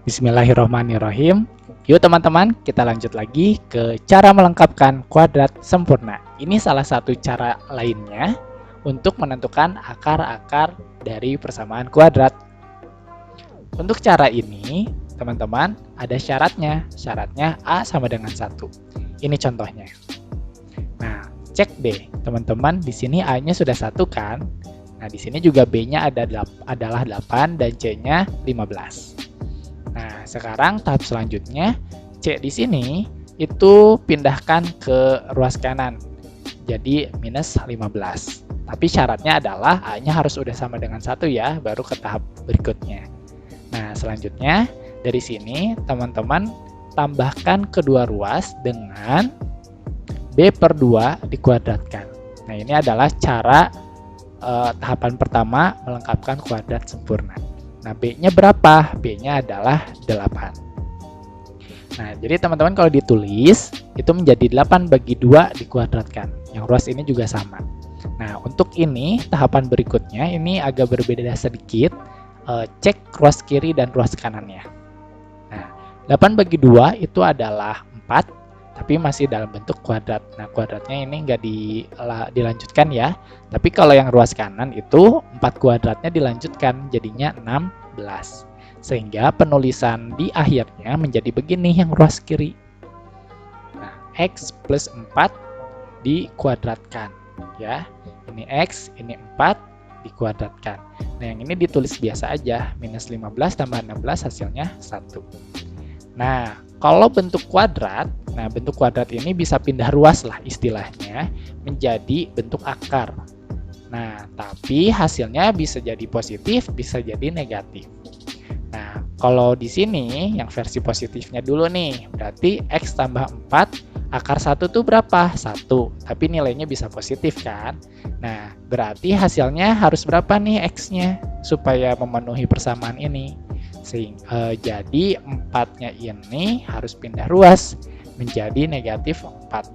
Bismillahirrohmanirrohim. Yuk teman-teman, kita lanjut lagi ke cara melengkapkan kuadrat sempurna. Ini salah satu cara lainnya untuk menentukan akar-akar dari persamaan kuadrat. Untuk cara ini, teman-teman, ada syaratnya. Syaratnya A sama dengan 1. Ini contohnya. Nah, cek deh, teman-teman, di sini A-nya sudah 1 kan? Nah, di sini juga B-nya adalah 8 dan C-nya 15. Nah, sekarang tahap selanjutnya, C di sini itu pindahkan ke ruas kanan. Jadi minus 15. Tapi syaratnya adalah A-nya harus udah sama dengan 1 ya, baru ke tahap berikutnya. Nah, selanjutnya dari sini teman-teman tambahkan kedua ruas dengan B/2 dikuadratkan. Nah, ini adalah cara tahapan pertama melengkapkan kuadrat sempurna. Nah, B-nya berapa? B-nya adalah 8. Nah, jadi teman-teman kalau ditulis, itu menjadi 8/2 dikuadratkan. Yang ruas ini juga sama. Nah, untuk ini, tahapan berikutnya, ini agak berbeda sedikit. Cek ruas kiri dan ruas kanannya. Nah, 8/2 itu adalah 4, tapi masih dalam bentuk kuadrat. Nah, kuadratnya ini nggak dilanjutkan ya. Tapi kalau yang ruas kanan itu 4 kuadratnya dilanjutkan, jadinya 16. Sehingga penulisan di akhirnya menjadi begini yang ruas kiri. Nah, X plus 4 dikuadratkan. Ya, ini X, ini 4 dikuadratkan. Nah, yang ini ditulis biasa aja. Minus 15 tambah 16 hasilnya 1. Nah, kalau bentuk kuadrat, nah bentuk kuadrat ini bisa pindah ruas lah istilahnya menjadi bentuk akar. Nah, tapi hasilnya bisa jadi positif, bisa jadi negatif. Nah, kalau di sini yang versi positifnya dulu nih, berarti X tambah 4, akar 1 tuh berapa? 1, tapi nilainya bisa positif kan? Nah, berarti hasilnya harus berapa nih X-nya supaya memenuhi persamaan ini? Jadi 4-nya ini harus pindah ruas menjadi negatif 4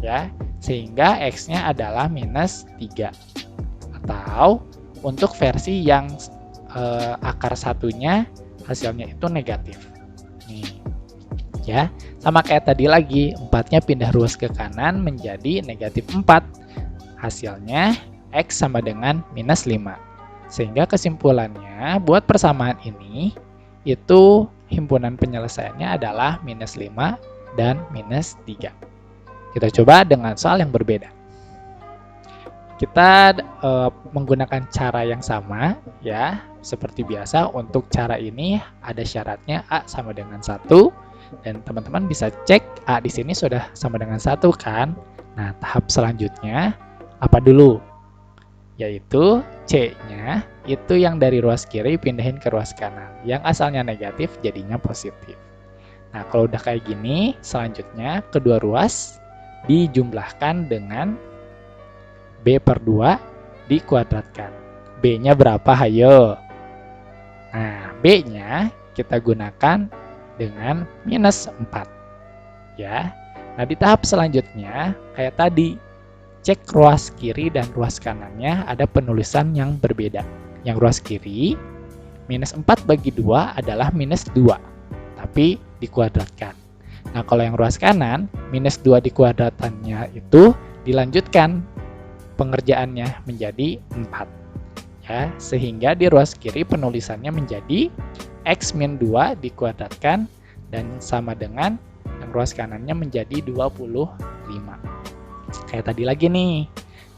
ya, sehingga X-nya adalah minus 3. Atau untuk versi yang akar satunya hasilnya itu negatif nih ya, sama kayak tadi lagi, 4-nya pindah ruas ke kanan menjadi negatif 4, hasilnya X sama dengan minus 5. Sehingga kesimpulannya buat persamaan ini itu himpunan penyelesaiannya adalah minus 5 dan minus 3. Kita coba dengan soal yang berbeda. Kita menggunakan cara yang sama ya, seperti biasa. Untuk cara ini ada syaratnya A sama dengan 1 dan teman-teman bisa cek A di sini sudah sama dengan 1 kan. Nah, tahap selanjutnya apa dulu? Yaitu C-nya itu yang dari ruas kiri pindahin ke ruas kanan. Yang asalnya negatif jadinya positif. Nah, kalau udah kayak gini, selanjutnya kedua ruas dijumlahkan dengan B/2 dikuadratkan. B-nya berapa? Hayo. Nah, B-nya kita gunakan dengan minus 4. Ya. Nah, di tahap selanjutnya, kayak tadi, cek ruas kiri dan ruas kanannya ada penulisan yang berbeda. Yang ruas kiri, minus 4/2 adalah minus 2, tapi dikuadratkan. Nah, kalau yang ruas kanan, minus 2 dikuadratannya itu dilanjutkan pengerjaannya menjadi 4. Ya, sehingga di ruas kiri penulisannya menjadi X min 2 dikuadratkan dan sama dengan yang ruas kanannya menjadi 25. Kayak tadi lagi nih.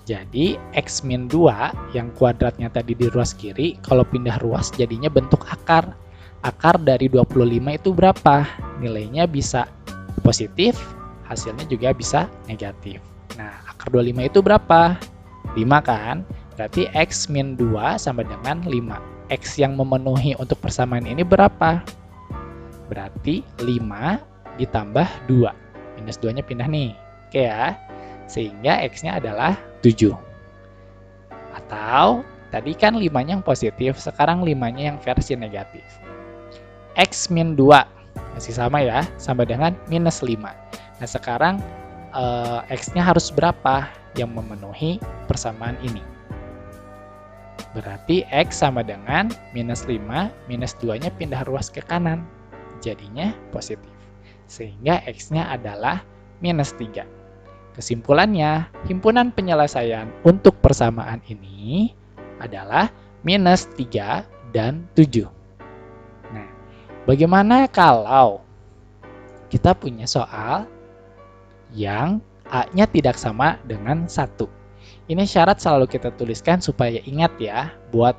Jadi X min 2 yang kuadratnya tadi di ruas kiri, kalau pindah ruas jadinya bentuk akar. Akar dari 25 itu berapa? Nilainya bisa positif, hasilnya juga bisa negatif. Nah, akar 25 itu berapa? 5 kan? Berarti X min 2 sama dengan 5. X yang memenuhi untuk persamaan ini berapa? Berarti 5 ditambah 2. Minus 2-nya pindah nih. Oke ya. Sehingga X-nya adalah 7. Atau tadi kan 5-nya yang positif, sekarang 5-nya yang versi negatif. X min 2 masih sama ya, sama dengan minus 5. Nah, sekarang X-nya harus berapa yang memenuhi persamaan ini? Berarti X sama dengan minus 5, minus 2-nya pindah ruas ke kanan. jadinya positif. Sehingga X-nya adalah minus 3. Kesimpulannya, himpunan penyelesaian untuk persamaan ini adalah minus 3 dan 7. Nah, bagaimana kalau kita punya soal yang A-nya tidak sama dengan 1? Ini syarat selalu kita tuliskan supaya ingat ya, buat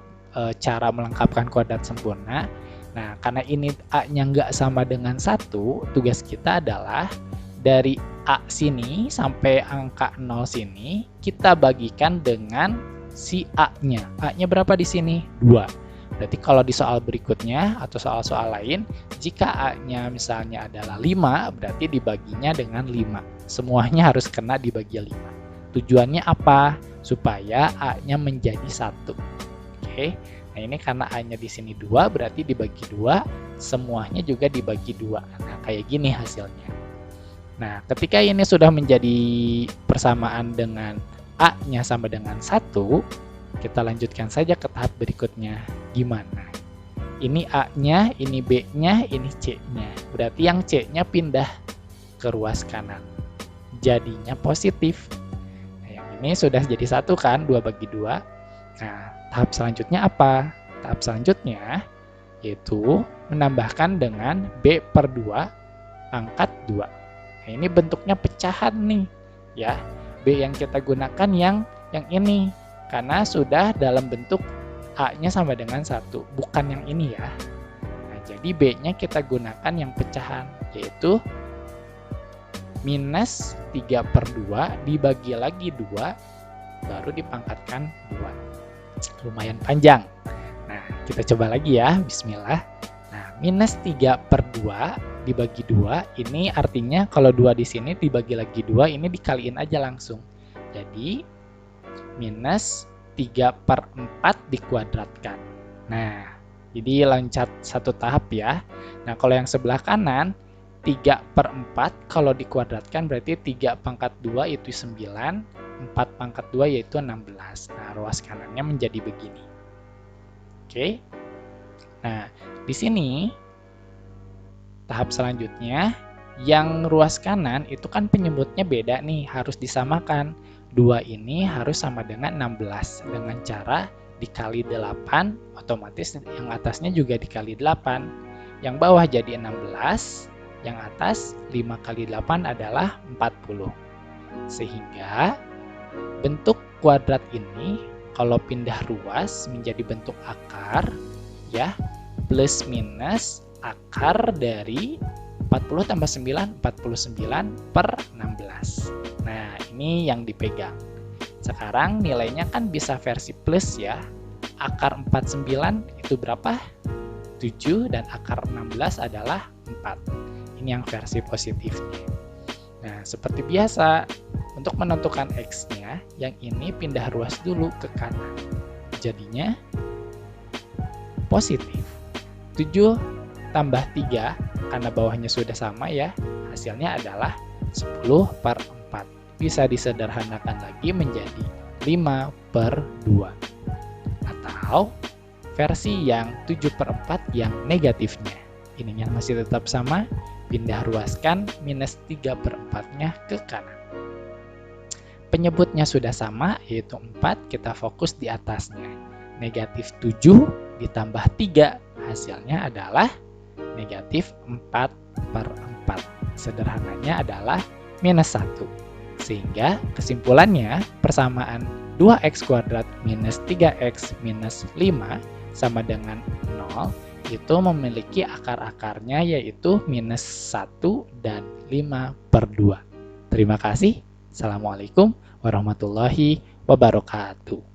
cara melengkapkan kuadrat sempurna. Nah, karena ini A-nya nggak sama dengan 1, tugas kita adalah dari A sini sampai angka 0 sini, kita bagikan dengan si A-nya. A-nya berapa di sini? 2. Berarti kalau di soal berikutnya atau soal-soal lain, jika A-nya misalnya adalah 5, berarti dibaginya dengan 5. Semuanya harus kena dibagi 5. Tujuannya apa? Supaya A-nya menjadi 1. Oke. Nah, ini karena A-nya di sini 2, berarti dibagi 2, semuanya juga dibagi 2. Nah, kayak gini hasilnya. Nah, ketika ini sudah menjadi persamaan dengan A-nya sama dengan 1, kita lanjutkan saja ke tahap berikutnya. Gimana? Ini A-nya, ini B-nya, ini C-nya. Berarti yang C-nya pindah ke ruas kanan. Jadinya positif. Nah, yang ini sudah jadi 1 kan, 2 bagi 2. Nah, tahap selanjutnya apa? Tahap selanjutnya yaitu menambahkan dengan B per 2 pangkat 2. Nah, ini bentuknya pecahan nih, ya. B yang kita gunakan yang ini, karena sudah dalam bentuk A-nya sama dengan 1, bukan yang ini ya. Nah, jadi B-nya kita gunakan yang pecahan, yaitu minus 3 per 2 dibagi lagi 2, baru dipangkatkan 2. Lumayan panjang. Nah, kita coba lagi ya, bismillah. Nah, minus 3 per 2 dibagi 2, ini artinya kalau 2 di sini dibagi lagi 2, ini dikaliin aja langsung. Jadi, minus 3 per 4 dikuadratkan. Nah, jadi loncat satu tahap ya. Nah, kalau yang sebelah kanan, 3 per 4 kalau dikuadratkan berarti 3 pangkat 2 itu 9, 4 pangkat 2 yaitu 16. Nah, ruas kanannya menjadi begini. Oke. Nah, di sini tahap selanjutnya, yang ruas kanan itu kan penyebutnya beda nih, harus disamakan. 2 ini harus sama dengan 16. Dengan cara dikali 8, otomatis yang atasnya juga dikali 8. Yang bawah jadi 16, yang atas 5 kali 8 adalah 40. Sehingga bentuk kuadrat ini kalau pindah ruas menjadi bentuk akar, ya, plus minus akar dari 40 tambah 9, 49 per 16. Nah, ini yang dipegang. Sekarang nilainya kan bisa versi plus ya. Akar 49 itu berapa? 7 dan akar 16 adalah 4. Ini yang versi positifnya. Nah, seperti biasa, untuk menentukan X-nya, yang ini pindah ruas dulu ke kanan. Jadinya positif. 7 tambah 3, karena bawahnya sudah sama ya, hasilnya adalah 10 per 4. Bisa disederhanakan lagi menjadi 5 per 2. Atau versi yang 7 per 4 yang negatifnya. Ininya masih tetap sama, pindah ruaskan minus 3 per 4-nya ke kanan. Penyebutnya sudah sama, yaitu 4, kita fokus di atasnya. Negatif 7 ditambah 3, hasilnya adalah negatif 4 per 4. Sederhananya adalah minus 1. Sehingga kesimpulannya persamaan 2x kuadrat minus 3x minus 5 sama dengan 0 itu memiliki akar-akarnya yaitu minus 1 dan 5 per 2. Terima kasih. Assalamualaikum warahmatullahi wabarakatuh.